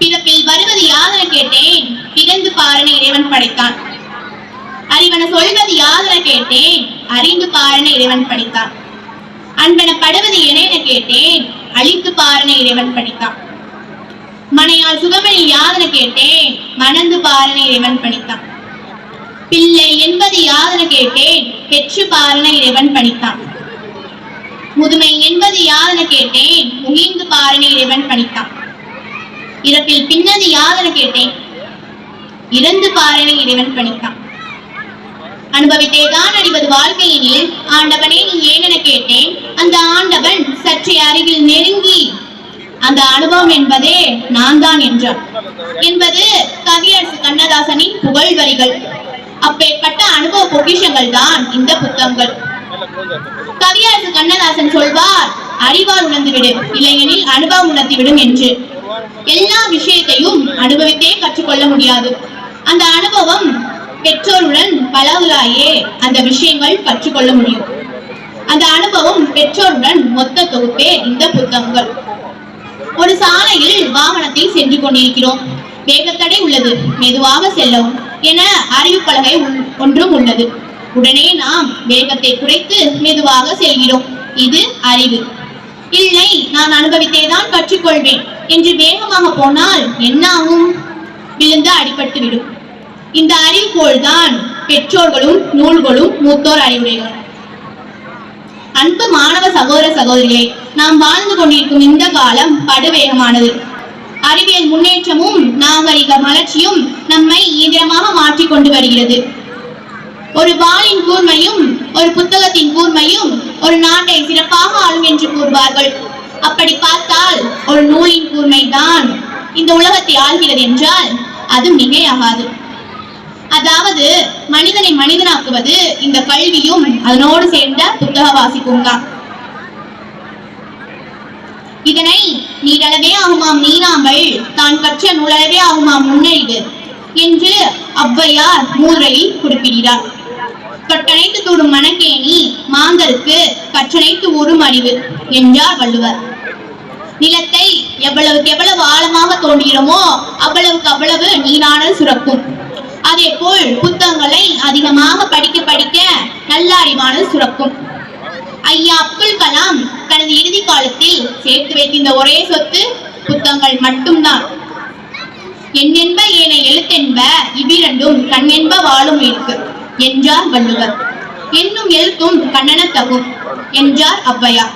பிறப்பில் வருவது யாதென கேட்டேன், பிறந்து பாரன இறைவன் படைத்தான். அறிவன சொல்வது யாதென கேட்டேன், அறிந்து பாரன இறைவன் படைத்தான். அன்பன படுவது என கேட்டேன், அழித்து பாரன இறைவன் படைத்தான். மனையால் சுகமெனில் யாதென கேட்டேன், மணந்து பாரன இறைவன் படைத்தான். பிள்ளை என்பது யாதென கேட்டேன், பெற்று பாரன இறைவன் படைத்தான். முதுமை என்பது யாதென கேட்டேன், முகிழ்ந்து பாரன இறைவன் படைத்தான். இறப்பில் பின்னது யாதென கேட்டேன், இறந்து பாரன இறைவன் படைத்தான். அனுபவித்தேதான் அறிவது வாழ்க்கையினில் ஆண்டவனே நீ ஏனென கேட்டேன், அந்த ஆண்டவன் சற்றே அருகில் நெருங்கி அந்த அனுபவம் என்பதே நான் தான் என்றார் என்பது கவியரசு கண்ணதாசனின் புகழ் வரிகள். அப்பேற்பட்ட அனுபவ பொக்கிஷங்கள் தான் இந்த புத்தகங்கள். கவியரசு கண்ணதாசன் சொல்வார், அறிவால் உணர்ந்துவிடு, இல்லையெனில் அனுபவம் உணர்த்திவிடும் என்று. எல்லா விஷயத்தையும் அனுபவித்தே கற்றுக்கொள்ள முடியாது. அந்த அனுபவம் பெற்றோருடன் பழகுலாயே அந்த விஷயங்கள் கற்றுக்கொள்ள முடியும். அந்த அனுபவம் பெற்றோருடன் மொத்த தொகுப்பே இந்த புத்தகங்கள். ஒரு சாலையில் வாகனத்தில் சென்று கொண்டிருக்கிறோம். வேகத்தடை உள்ளது, மெதுவாக செல்லவும் என அறிவிப்பலகை ஒன்றும் உள்ளது. உடனே நாம் வேகத்தை குறைத்து மெதுவாக செல்கிறோம். இது அறிவு. இல்லை, நான் அனுபவித்தேதான் கற்றுக்கொள்வேன் என்று வேகமாக போனால் என்ன ஆகும்? விழுந்து அடிபட்டு விடும். இந்த அறிவு போல்தான் பெற்றோர்களும் நூல்களும் மூத்தோர் அறிவுரைகளும். அன்பு மாணவ சகோதர சகோதரிகளே, நாம் வாழ்ந்து கொண்டிருக்கும் இந்த காலம் படுவேகமானது. அறிவியல் முன்னேற்றமும் நாகரிக மலர்ச்சியும் நம்மை இயந்திரமாக மாற்றிக் கொண்டு வருகிறது. ஒரு வாளின் கூர்மையும் ஒரு புத்தகத்தின் கூர்மையும் ஒரு நாட்டை சிறப்பாக ஆளும் என்று கூறுவார்கள். அப்படி பார்த்தால் ஒரு நூலின் கூர்மை தான் இந்த உலகத்தை ஆள்கிறது என்றால் அது மிகையாகாது. அதாவது மனிதனை மனிதனாக்குவது இந்த கல்வியும் அதனோடு சேர்ந்த புத்தக வாசிப்பும் தான். இதனை நீரளவே ஆகுமாம் நீனாமல், தான் கற்ற நூலளவே ஆகுமாம் நுண்ணறிவு என்று ஔவையார் மூதுரையில் குறிப்பிடுகிறார். கட்டணைத்து தூடும் மனக்கேணி மாந்தருக்கு கற்றணைத்து ஊறும் அறிவு என்றார் வள்ளுவர். நிலத்தை எவ்வளவுக்கு எவ்வளவு ஆழமாக தோண்டுகிறோமோ அவ்வளவுக்கு அவ்வளவு நீரானல் சுரக்கும். அதே போல் புத்தகங்களை அதிகமாக படிக்க படிக்க நல்ல அறிவானல் சுரக்கும். ஐயா அப்துல் கலாம் தனது இறுதி காலத்தில் சேர்த்து வைத்திருந்த ஒரே சொத்து புத்தகங்கள் மட்டும்தான். எண்ணென்ப ஏனை எழுத்தென்ப இவ்விரண்டும் கண்ணென்ப வாழும் இருக்கு என்றார் வள்ளுவர். என்னும் எழுத்தும் கண்ணன தகும் என்றார் ஔவையார்.